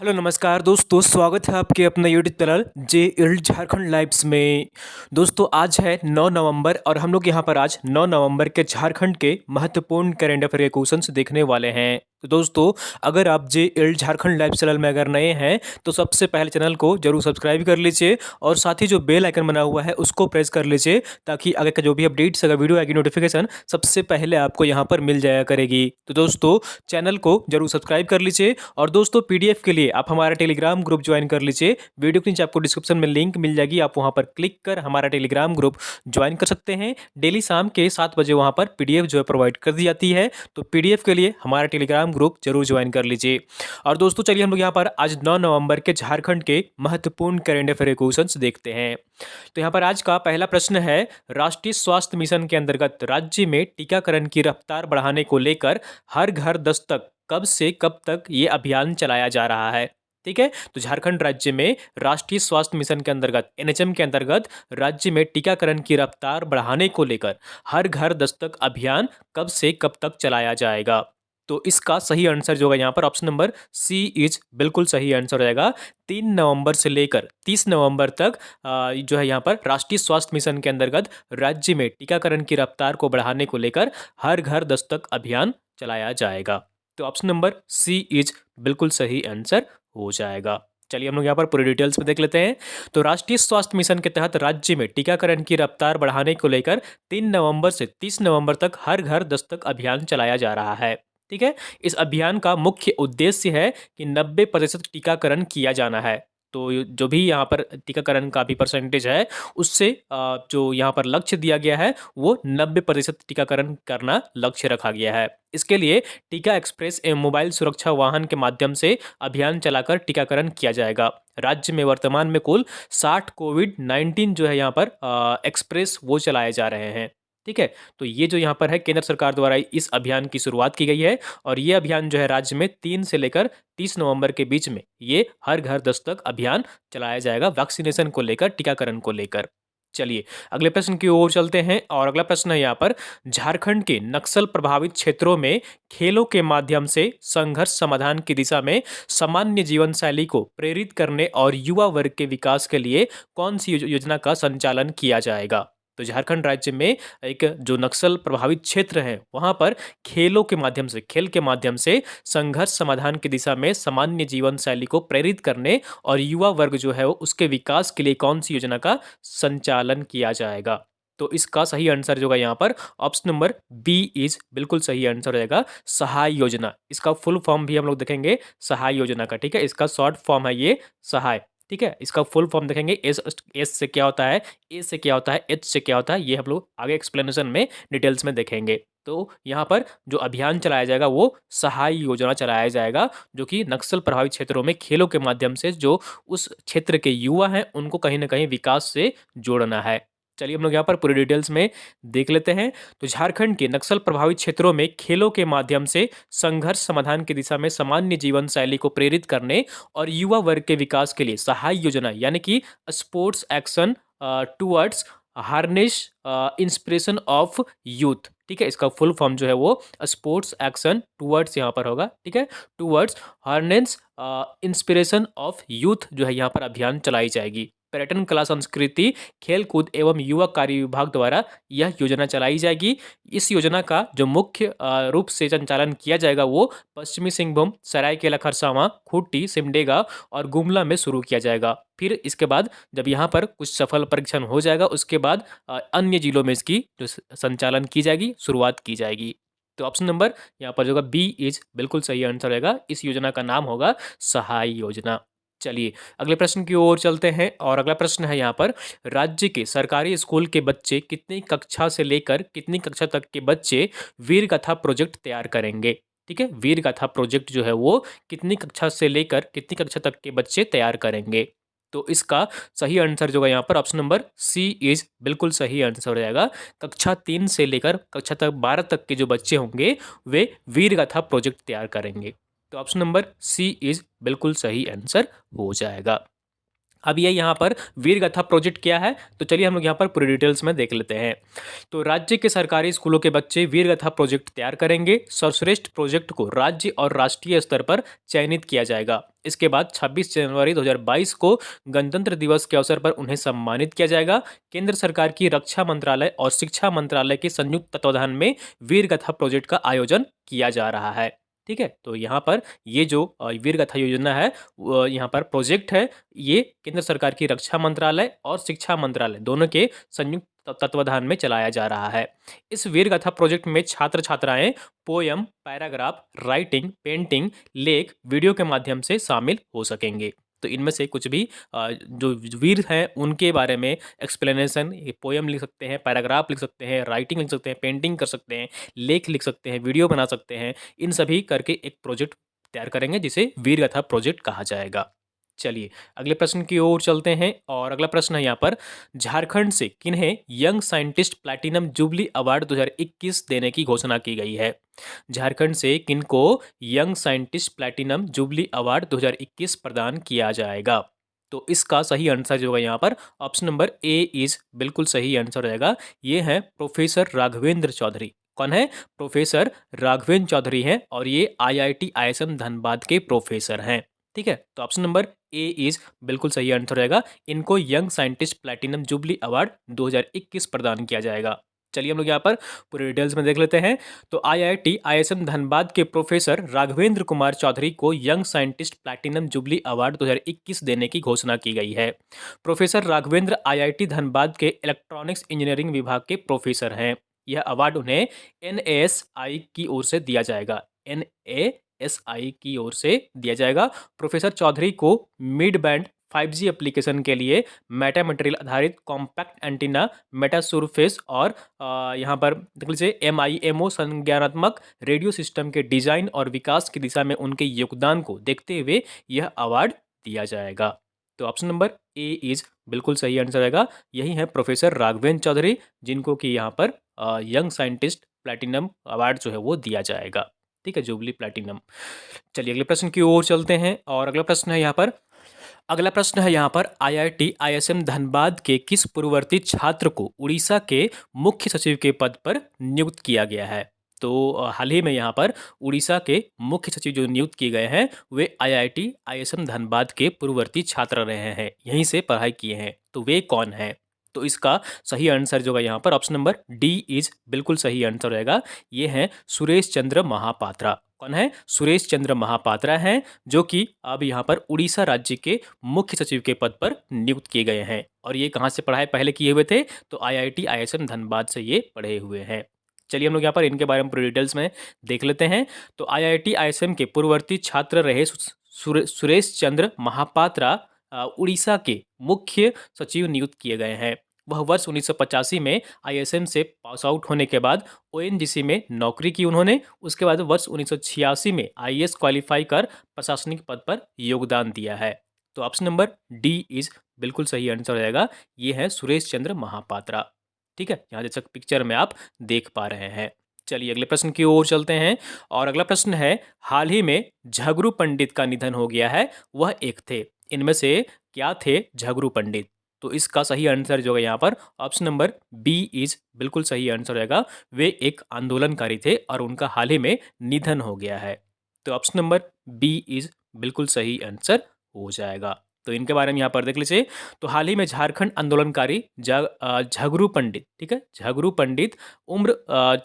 Hello नमस्कार दोस्तों, स्वागत है आपके अपने यूट्यूब चैनल जे झारखंड लाइव्स में। दोस्तों आज है 9 नवंबर और हम लोग यहाँ पर आज 9 नवंबर के झारखंड के महत्वपूर्ण करेंट अफेयर के क्वेश्चंस देखने वाले हैं। तो दोस्तों अगर आप जे झारखंड लाइव चैनल में अगर नए हैं तो सबसे पहले चैनल को जरूर सब्सक्राइब कर लीजिए और साथ ही जो बेल आइकन बना हुआ है उसको प्रेस कर लीजिए ताकि आगे का जो भी अपडेट्स अगर वीडियो आएगी नोटिफिकेशन सबसे पहले आपको यहाँ पर मिल जाया करेगी। तो दोस्तों चैनल को जरूर सब्सक्राइब कर लीजिए और दोस्तों पीडीएफ के लिए आप हमारा टेलीग्राम ग्रुप ज्वाइन कर लीजिए। वीडियो के नीचे आपको डिस्क्रिप्शन में लिंक मिल जाएगी, आप वहां पर क्लिक कर हमारा टेलीग्राम ग्रुप ज्वाइन कर सकते हैं। डेली शाम के 7 बजे वहां पर पीडीएफ जो है प्रोवाइड कर दी जाती है, तो पीडीएफ के लिए हमारा टेलीग्राम ग्रुप जरूर ज्वाइन कर लीजिए। और दोस्तों चलिए हम लोग यहाँ पर आज 9 नवंबर के झारखंड के महत्वपूर्ण करेंट अफेयर क्वेश्चंस देखते हैं। तो यहाँ पर आज का पहला प्रश्न है, राष्ट्रीय स्वास्थ्य मिशन के अंतर्गत राज्य में टीकाकरण की रफ्तार बढ़ाने को लेकर हर घर दस्तक कब से कब तक ये अभियान चलाया जा रहा है। ठीक है, तो झारखंड राज्य में राष्ट्रीय स्वास्थ्य मिशन के अंतर्गत एनएचएम के अंतर्गत राज्य में टीकाकरण की रफ्तार बढ़ाने को लेकर हर घर दस्तक अभियान कब से कब तक चलाया जाएगा। तो इसका सही आंसर जो है यहाँ पर ऑप्शन नंबर सी इज बिल्कुल सही आंसर हो जाएगा। 3 नवंबर से लेकर 30 नवंबर तक जो है यहाँ पर राष्ट्रीय स्वास्थ्य मिशन के अंतर्गत राज्य में टीकाकरण की रफ्तार को बढ़ाने को लेकर हर घर दस्तक अभियान चलाया जाएगा। तो ऑप्शन नंबर सी इज बिल्कुल सही आंसर हो जाएगा। चलिए हम लोग यहाँ पर पूरी डिटेल्स में देख लेते हैं। तो राष्ट्रीय स्वास्थ्य मिशन के तहत राज्य में टीकाकरण की रफ्तार बढ़ाने को लेकर 3 नवंबर से 30 नवंबर तक हर घर दस्तक अभियान चलाया जा रहा है। ठीक है, इस अभियान का मुख्य उद्देश्य है कि 90% टीकाकरण किया जाना है। तो जो भी यहाँ पर टीकाकरण का भी परसेंटेज है उससे जो यहाँ पर लक्ष्य दिया गया है वो 90% टीकाकरण करना लक्ष्य रखा गया है। इसके लिए टीका एक्सप्रेस एवं मोबाइल सुरक्षा वाहन के माध्यम से अभियान चलाकर टीकाकरण किया जाएगा। राज्य में वर्तमान में कुल 60 कोविड-19 जो है यहाँ पर एक्सप्रेस वो चलाए जा रहे हैं। ठीक है, तो ये जो यहाँ पर है केंद्र सरकार द्वारा इस अभियान की शुरुआत की गई है और ये अभियान जो है राज्य में 3 से लेकर 30 नवंबर के बीच में ये हर घर दस्तक अभियान चलाया जाएगा वैक्सीनेशन को लेकर, टीकाकरण को लेकर। चलिए अगले प्रश्न की ओर चलते हैं और अगला प्रश्न है यहाँ पर, झारखंड के नक्सल प्रभावित क्षेत्रों में खेलों के माध्यम से संघर्ष समाधान की दिशा में सामान्य जीवन शैली को प्रेरित करने और युवा वर्ग के विकास के लिए कौन सी योजना का संचालन किया जाएगा। तो झारखंड राज्य में एक जो नक्सल प्रभावित क्षेत्र है वहां पर खेलों के माध्यम से, खेल के माध्यम से संघर्ष समाधान की दिशा में सामान्य जीवन शैली को प्रेरित करने और युवा वर्ग जो है वो उसके विकास के लिए कौन सी योजना का संचालन किया जाएगा। तो इसका सही आंसर जो है यहाँ पर ऑप्शन नंबर बी इज बिल्कुल सही आंसर हो जाएगा, सहाय योजना। इसका फुल फॉर्म भी हम लोग देखेंगे सहाय योजना का। ठीक है, इसका शॉर्ट फॉर्म है ये सहाय। ठीक है, इसका फुल फॉर्म देखेंगे, एस से क्या होता है, ए से क्या होता है, एच से क्या होता है, ये हम लोग आगे एक्सप्लेनेशन में डिटेल्स में देखेंगे। तो यहाँ पर जो अभियान चलाया जाएगा वो सहाय योजना चलाया जाएगा, जो कि नक्सल प्रभावित क्षेत्रों में खेलों के माध्यम से जो उस क्षेत्र के युवा हैं उनको कहीं ना कहीं विकास से जोड़ना है। चलिए हम लोग यहाँ पर पूरी डिटेल्स में देख लेते हैं। तो झारखंड के नक्सल प्रभावित क्षेत्रों में खेलों के माध्यम से संघर्ष समाधान की दिशा में सामान्य जीवन शैली को प्रेरित करने और युवा वर्ग के विकास के लिए सहाय योजना यानी कि sports action towards harness inspiration of youth. ठीक है, इसका फुल फॉर्म जो है वो स्पोर्ट्स एक्शन टूवर्ड्स यहाँ पर होगा। ठीक है, towards harness inspiration of youth जो है यहाँ पर अभियान चलाई जाएगी। पर्यटन कला संस्कृति खेल कूद एवं युवा कार्य विभाग द्वारा यह योजना चलाई जाएगी। इस योजना का जो मुख्य रूप से संचालन किया जाएगा वो पश्चिमी सिंहभूम, सरायकेला खरसावां, खूंटी, सिमडेगा और गुमला में शुरू किया जाएगा। फिर इसके बाद जब यहाँ पर कुछ सफल परीक्षण हो जाएगा उसके बाद अन्य जिलों में इसकी जो संचालन की जाएगी, शुरुआत की जाएगी। तो ऑप्शन नंबर यहाँ पर जो बी इज बिल्कुल सही आंसर रहेगा। इस योजना का नाम होगा सहाय योजना। चलिए अगले प्रश्न की ओर चलते हैं और अगला प्रश्न है यहाँ पर, राज्य के सरकारी स्कूल के बच्चे कितनी कक्षा से लेकर कितनी कक्षा तक के बच्चे वीर गाथा प्रोजेक्ट तैयार करेंगे। ठीक है, वीर गाथा प्रोजेक्ट जो है वो कितनी कक्षा से लेकर कितनी कक्षा तक के बच्चे तैयार करेंगे। तो इसका सही आंसर जो है यहाँ पर ऑप्शन नंबर सी इज बिल्कुल सही आंसर हो जाएगा। कक्षा 3 से लेकर कक्षा तक 12 तक के जो बच्चे होंगे वे वीर गाथा प्रोजेक्ट तैयार करेंगे। तो ऑप्शन नंबर सी इज बिल्कुल सही आंसर हो जाएगा। अब ये यहाँ पर वीर गाथा प्रोजेक्ट क्या है, तो चलिए हम लोग यहाँ पर पूरी डिटेल्स में देख लेते हैं। तो राज्य के सरकारी स्कूलों के बच्चे वीर गाथा प्रोजेक्ट तैयार करेंगे। सर्वश्रेष्ठ प्रोजेक्ट को राज्य और राष्ट्रीय स्तर पर चयनित किया जाएगा। इसके बाद 26 जनवरी 2022 को गणतंत्र दिवस के अवसर पर उन्हें सम्मानित किया जाएगा। केंद्र सरकार की रक्षा मंत्रालय और शिक्षा मंत्रालय के संयुक्त तत्वाधान में वीर गाथा प्रोजेक्ट का आयोजन किया जा रहा है। ठीक है, तो यहाँ पर ये जो वीर गाथा योजना है, यहाँ पर प्रोजेक्ट है, ये केंद्र सरकार की रक्षा मंत्रालय और शिक्षा मंत्रालय दोनों के संयुक्त तत्वाधान में चलाया जा रहा है। इस वीर गाथा प्रोजेक्ट में छात्र छात्राएं पोयम, पैराग्राफ, राइटिंग, पेंटिंग, लेख, वीडियो के माध्यम से शामिल हो सकेंगे। तो इनमें से कुछ भी जो वीर हैं उनके बारे में एक्सप्लेनेशन, पोयम लिख सकते हैं, पैराग्राफ लिख सकते हैं, राइटिंग लिख सकते हैं, पेंटिंग कर सकते हैं, लेख लिख सकते हैं, वीडियो बना सकते हैं। इन सभी करके एक प्रोजेक्ट तैयार करेंगे जिसे वीर गाथा प्रोजेक्ट कहा जाएगा। चलिए अगले प्रश्न की ओर चलते हैं और अगला प्रश्न है यहाँ पर, झारखंड से किन्हें young scientist platinum jubilee award 2021 देने की घोषणा की गई है? झारखंड से किनको young scientist platinum jubilee award 2021 प्रदान किया जाएगा? तो इसका सही आंसर जो होगा यहाँ पर ऑप्शन नंबर ए इज बिल्कुल सही आंसर रहेगा। ये है प्रोफेसर राघवेंद्र चौधरी। कौन है? प्रोफेसर राघवेंद्र चौधरी हैं और ये IIT ISM धनबाद के प्रोफेसर हैं। ठीक है, तो ऑप्शन नंबर ए इज बिल्कुल सही आंसर रहेगा। इनको young scientist platinum jubilee award 2021 प्रदान किया जाएगा। चलिए हम लोग यहाँ पर पूरे डिटेल्स में देख लेते हैं। तो IIT ISM धनबाद के प्रोफेसर राघवेंद्र कुमार चौधरी को young scientist platinum jubilee award 2021 देने की घोषणा की गई है। प्रोफेसर राघवेंद्र IIT धनबाद के इलेक्ट्रॉनिक्स इंजीनियरिंग विभाग के प्रोफेसर हैं। यह अवार्ड उन्हें NASI की ओर से दिया जाएगा। NASI की ओर से दिया जाएगा। प्रोफेसर चौधरी को मिड बैंड 5G एप्लीकेशन के लिए मेटा मटेरियल आधारित कॉम्पैक्ट एंटीना, मेटा सरफेस और यहाँ पर देख लीजिए MIMO संज्ञानात्मक रेडियो सिस्टम के डिजाइन और विकास की दिशा में उनके योगदान को देखते हुए यह अवार्ड दिया जाएगा। तो ऑप्शन नंबर ए इज बिल्कुल सही आंसर रहेगा। यही है प्रोफेसर राघवेंद्र चौधरी, जिनको कि यहाँ पर यंग साइंटिस्ट प्लैटिनम अवार्ड जो है वो दिया जाएगा। ठीक है, जुबली प्लैटिनम। चलिए अगले प्रश्न की ओर चलते हैं और अगला प्रश्न है यहाँ पर IIT ISM धनबाद के किस पूर्ववर्ती छात्र को उड़ीसा के मुख्य सचिव के पद पर नियुक्त किया गया है? तो हाल ही में यहाँ पर उड़ीसा के मुख्य सचिव जो नियुक्त किए गए हैं वे IIT ISM धनबाद के पूर्ववर्ती छात्र रहे हैं, यहीं से पढ़ाई किए हैं। तो वे कौन हैं? तो इसका सही आंसर जो है यहाँ पर ऑप्शन नंबर डी इज बिल्कुल सही आंसर रहेगा। ये हैं सुरेश चंद्र महापात्रा। कौन है? सुरेश चंद्र महापात्रा हैं, जो कि अब यहाँ पर उड़ीसा राज्य के मुख्य सचिव के पद पर नियुक्त किए गए हैं। और ये कहाँ से पढ़ाई पहले किए हुए थे? तो IIT ISM धनबाद से ये पढ़े हुए हैं। चलिए हम लोग यहाँ पर इनके बारे में पूरी डिटेल्स में देख लेते हैं। तो IIT ISM के पूर्ववर्ती छात्र रहे सुरेश चंद्र महापात्रा उड़ीसा के मुख्य सचिव नियुक्त किए गए हैं। वह वर्ष 1985 में ISM से पास आउट होने के बाद ONGC में नौकरी की उन्होंने। उसके बाद वर्ष 1986 में IAS क्वालिफाई कर प्रशासनिक पद पर योगदान दिया है। तो ऑप्शन नंबर डी इज बिल्कुल सही आंसर रहेगा। ये है सुरेश चंद्र महापात्रा। ठीक है, यहाँ जैसा पिक्चर में आप देख पा रहे हैं। चलिए अगले प्रश्न की ओर चलते हैं और अगला प्रश्न है, हाल ही में झगरू पंडित का निधन हो गया है, वह एक थे। इनमें से क्या थे झगरू पंडित? तो इसका सही आंसर जो है यहाँ पर ऑप्शन नंबर बी इज बिल्कुल सही आंसर रहेगा। वे एक आंदोलनकारी थे और उनका हाल ही में निधन हो गया है। तो ऑप्शन नंबर बी इज बिल्कुल सही आंसर हो जाएगा। तो इनके बारे में यहाँ पर देख लीजिए। तो हाल ही में झारखंड आंदोलनकारी झगरू पंडित, ठीक है, झगरू पंडित उम्र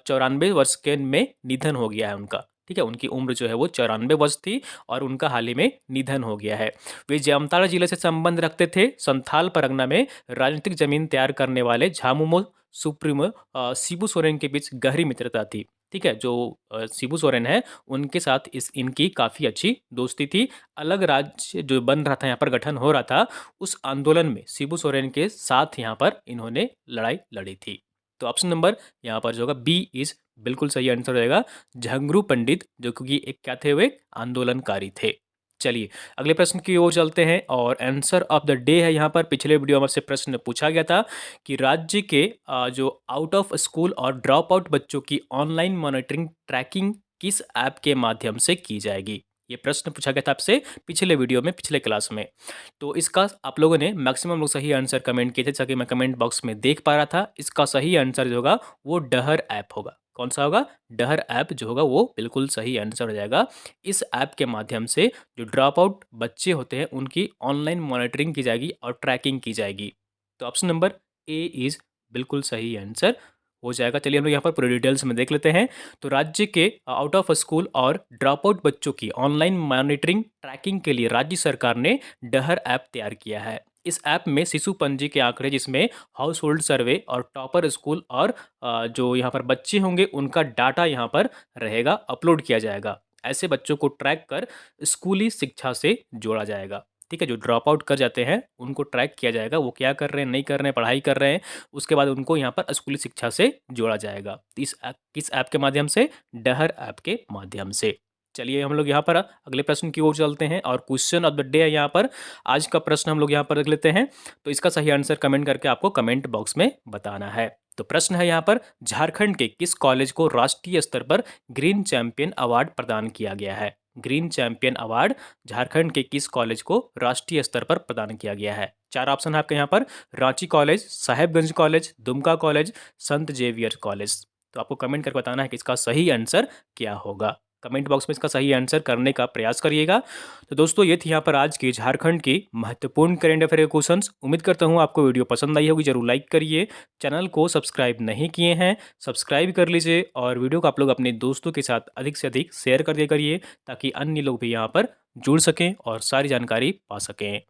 94 वर्ष के में निधन हो गया है उनका। ठीक है, उनकी उम्र जो है वो 94 वर्ष थी और उनका हाल ही में निधन हो गया है। वे जामताड़ा जिले से संबंध रखते थे। संथाल परगना में राजनीतिक जमीन तैयार करने वाले झामुमो सुप्रीमो शिबू सोरेन के बीच गहरी मित्रता थी। ठीक है, जो शिबू सोरेन है उनके साथ इनकी काफ़ी अच्छी दोस्ती थी। अलग राज्य जो बन रहा था, यहाँ पर गठन हो रहा था, उस आंदोलन में शिबू सोरेन के साथ यहाँ पर इन्होंने लड़ाई लड़ी थी। तो ऑप्शन नंबर यहाँ पर जो होगा बी इज बिल्कुल सही आंसर रहेगा। झंगरू पंडित जो कि एक क्या थे, वे आंदोलनकारी थे। चलिए अगले प्रश्न की ओर चलते हैं और आंसर ऑफ द डे है यहाँ पर। पिछले वीडियो में से प्रश्न पूछा गया था कि राज्य के जो आउट ऑफ स्कूल और ड्रॉप आउट बच्चों की ऑनलाइन मॉनिटरिंग ट्रैकिंग किस ऐप के माध्यम से की जाएगी। ये प्रश्न पूछा गया था आपसे पिछले वीडियो में, पिछले क्लास में। तो इसका आप लोगों ने मैक्सिमम लोग सही आंसर कमेंट किए थे, जैसा कि मैं कमेंट बॉक्स में देख पा रहा था। इसका सही आंसर जो होगा वो डहर ऐप होगा। कौन सा होगा? डहर ऐप जो होगा वो बिल्कुल सही आंसर हो जाएगा। इस ऐप के माध्यम से जो ड्रॉप आउट बच्चे होते हैं उनकी ऑनलाइन मॉनिटरिंग की जाएगी और ट्रैकिंग की जाएगी। तो ऑप्शन नंबर ए इज़ बिल्कुल सही आंसर हो जाएगा। चलिए हम लोग यहाँ पर पूरे डिटेल्स में देख लेते हैं। तो राज्य के आउट ऑफ स्कूल और ड्रॉप आउट बच्चों की ऑनलाइन मॉनिटरिंग ट्रैकिंग के लिए राज्य सरकार ने डहर ऐप तैयार किया है। इस ऐप में शिशु पंजी के आंकड़े जिसमें हाउस होल्ड सर्वे और टॉपर स्कूल और जो यहाँ पर बच्चे होंगे उनका डाटा यहाँ पर रहेगा, अपलोड किया जाएगा। ऐसे बच्चों को ट्रैक कर स्कूली शिक्षा से जोड़ा जाएगा। ठीक है, जो ड्रॉप आउट कर जाते हैं उनको ट्रैक किया जाएगा, वो क्या कर रहे हैं, नहीं कर रहे हैं, पढ़ाई कर रहे हैं, उसके बाद उनको यहाँ पर स्कूली शिक्षा से जोड़ा जाएगा। तो इस ऐप किस ऐप के माध्यम से? डहर ऐप के माध्यम से। चलिए हम लोग यहाँ पर अगले प्रश्न की ओर चलते हैं और क्वेश्चन ऑफ द डे है यहाँ पर। आज का प्रश्न हम लोग यहाँ पर रख लेते हैं। तो इसका सही आंसर कमेंट करके आपको कमेंट बॉक्स में बताना है। तो प्रश्न है यहाँ पर, झारखंड के किस कॉलेज को राष्ट्रीय स्तर पर ग्रीन चैंपियन अवार्ड प्रदान किया गया है? ग्रीन चैंपियन अवार्ड झारखंड के किस कॉलेज को राष्ट्रीय स्तर पर प्रदान किया गया है? 4 ऑप्शन है आपके यहाँ पर, Ranchi college, Sahebganj college, Dumka college, संत जेवियर कॉलेज। तो आपको कमेंट करके बताना है कि इसका सही आंसर क्या होगा। कमेंट बॉक्स में इसका सही आंसर करने का प्रयास करिएगा। तो दोस्तों ये थी यहाँ पर आज की झारखंड की महत्वपूर्ण करेंट अफेयर क्वेश्चंस। उम्मीद करता हूँ आपको वीडियो पसंद आई होगी, जरूर लाइक करिए। चैनल को सब्सक्राइब नहीं किए हैं, सब्सक्राइब कर लीजिए और वीडियो को आप लोग अपने दोस्तों के साथ अधिक से अधिक शेयर कर दिया करिए ताकि अन्य लोग भी यहाँ पर जुड़ सकें और सारी जानकारी पा सकें।